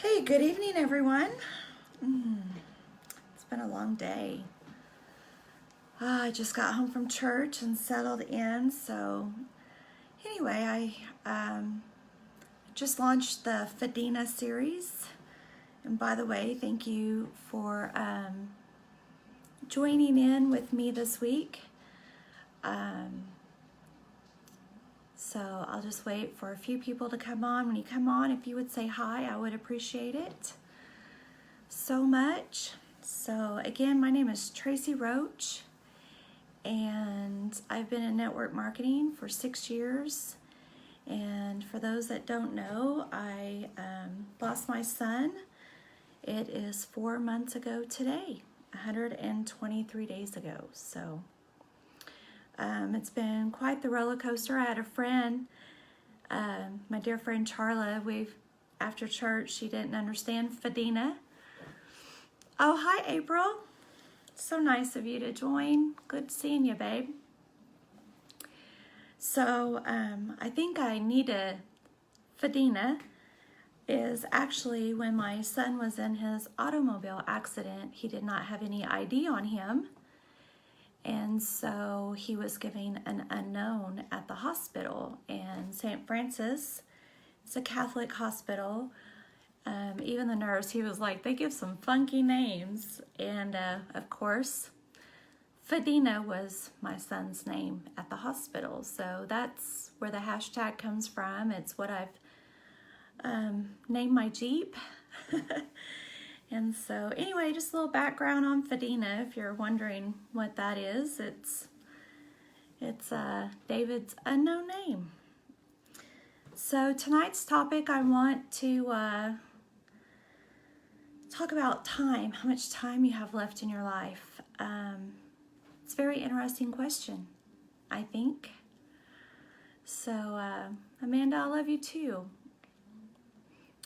Hey, good evening, everyone. It's been a long day. I just got home from church and settled in. So, anyway, I just launched the Fadina series. And by the way, thank you for joining in with me this week. So, I'll just wait for a few people to come on. When you come on, if you would say hi, I would appreciate it so much. So again, my name is Tracy Roach, and I've been in network marketing for 6 years. And for those that don't know, I lost my son. It is 4 months ago today, 123 days ago. So it's been quite the roller coaster. I had a friend, my dear friend Charla. After church, she didn't understand Fadina. Oh, hi, April. So nice of you to join. Good seeing you, babe. So I think I need a Fadina is actually when my son was in his automobile accident. He did not have any ID on him. And so he was given an unknown at the hospital. And St. Francis, it's a Catholic hospital. Even the nurse, he was like, they give some funky names. And of course, Fadina was my son's name at the hospital. So that's where the hashtag comes from. It's what I've named my Jeep. And so anyway, just a little background on Fadina, if you're wondering what that is. It's David's unknown name. So tonight's topic, I want to talk about time, how much time you have left in your life. It's a very interesting question, I think. So, Amanda, I love you too.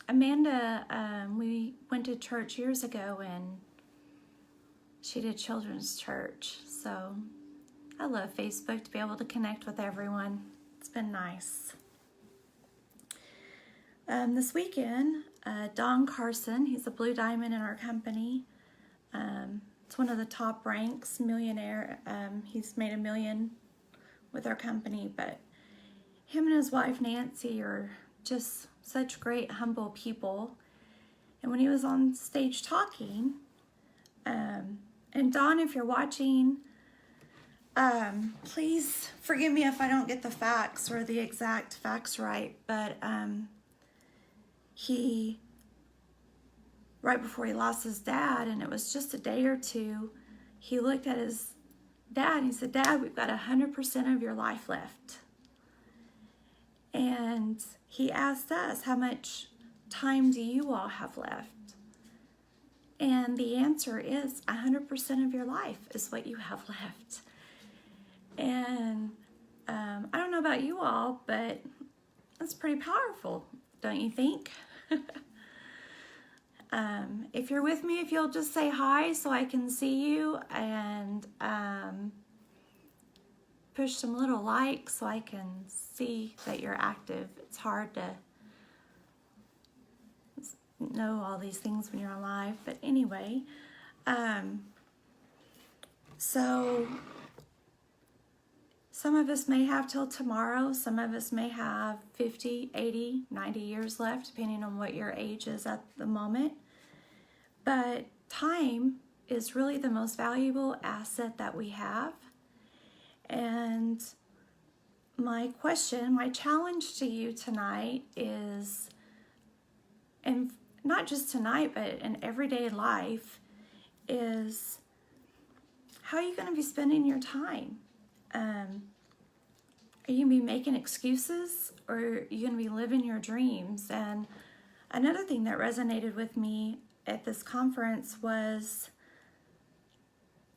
Amanda, we went to church years ago and she did children's church. So, I love Facebook to be able to connect with everyone. It's been nice. This weekend, Don Carson, he's a Blue Diamond in our company. It's one of the top ranks, millionaire. He's made $1 million with our company, but him and his wife Nancy are just such great, humble people. And when he was on stage talking, and Don, if you're watching, please forgive me if I don't get the facts or the exact facts right, but right before he lost his dad, and it was just a day or two, he looked at his dad and he said, Dad, we've got 100% of your life left. And he asked us, how much time do you all have left? And the answer is 100% of your life is what you have left. And I don't know about you all, but that's pretty powerful, don't you think? If you're with me, if you'll just say hi so I can see you, and push some little likes so I can see that you're active. It's hard to know all these things when you're on live, but anyway, so some of us may have till tomorrow, some of us may have 50, 80, 90 years left, depending on what your age is at the moment. But time is really the most valuable asset that we have. And my challenge to you tonight is, and not just tonight, but in everyday life, is how are you going to be spending your time? Are you going to be making excuses, or are you going to be living your dreams? And another thing that resonated with me at this conference was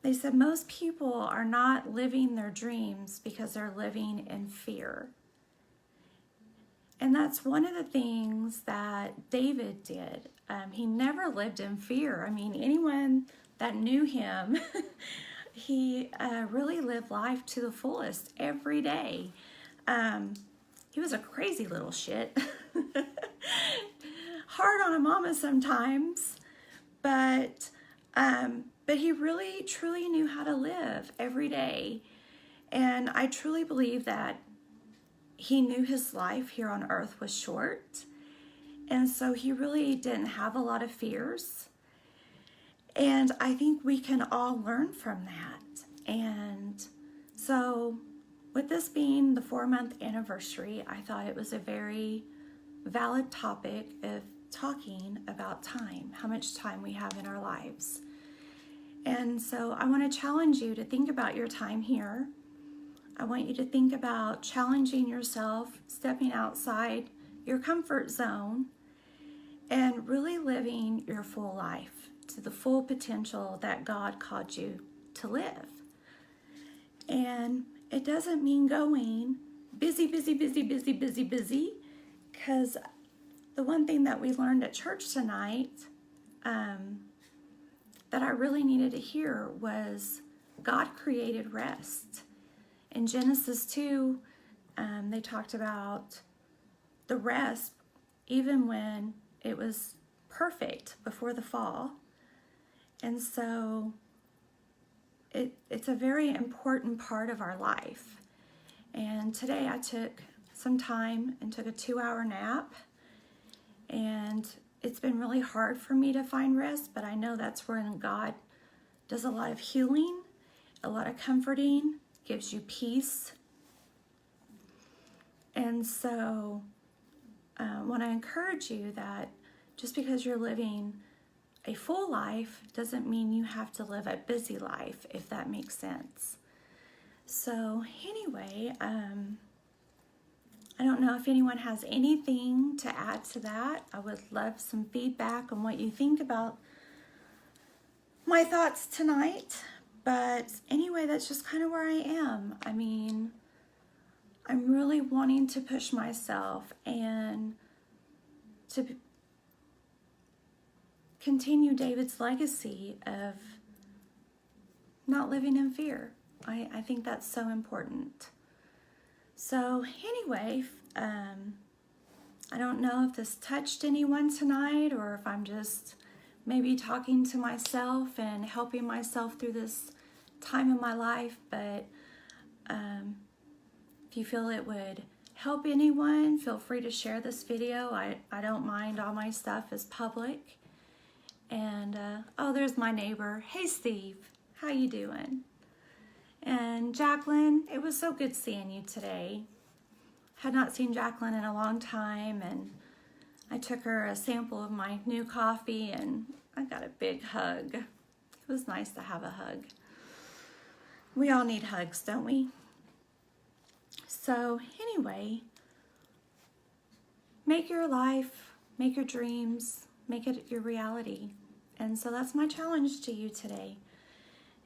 they said most people are not living their dreams because they're living in fear. And that's one of the things that David did. He never lived in fear. I mean, anyone that knew him, he really lived life to the fullest every day. He was a crazy little shit. Hard on a mama sometimes, but he really truly knew how to live every day. And I truly believe that he knew his life here on earth was short. And so he really didn't have a lot of fears. And I think we can all learn from that. And so with this being the 4-month anniversary, I thought it was a very valid topic of talking about time, how much time we have in our lives. And so I want to challenge you to think about your time here. I want you to think about challenging yourself, stepping outside your comfort zone, and really living your full life to the full potential that God called you to live. And it doesn't mean going busy, because the one thing that we learned at church tonight that I really needed to hear was God created rest. In Genesis 2, they talked about the rest even when it was perfect before the fall. And so it's a very important part of our life. And today I took some time and took a 2-hour nap. And it's been really hard for me to find rest, but I know that's when God does a lot of healing, a lot of comforting, gives you peace. And so I want to encourage you that just because you're living a full life doesn't mean you have to live a busy life, if that makes sense. So anyway, I don't know if anyone has anything to add to that. I would love some feedback on what you think about my thoughts tonight. But anyway, that's just kind of where I am. I mean, I'm really wanting to push myself and to continue David's legacy of not living in fear. I think that's so important. So anyway, I don't know if this touched anyone tonight or if I'm just maybe talking to myself and helping myself through this time in my life, but if you feel it would help anyone, feel free to share this video. I don't mind. All my stuff is public. And oh, there's my neighbor. Hey Steve, how you doing? And Jacqueline, it was so good seeing you today. Had not seen Jacqueline in a long time, and I took her a sample of my new coffee and I got a big hug. It was nice to have a hug. We all need hugs, don't we? So anyway, make your life, make your dreams, make it your reality. And so that's my challenge to you today.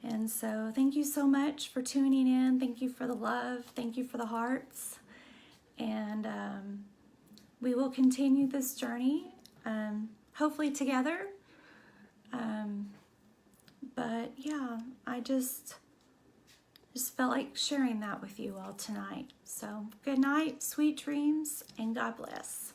And so thank you so much for tuning in. Thank you for the love. Thank you for the hearts. And we will continue this journey, hopefully together. But yeah, I just felt like sharing that with you all tonight. So good night, sweet dreams, and God bless.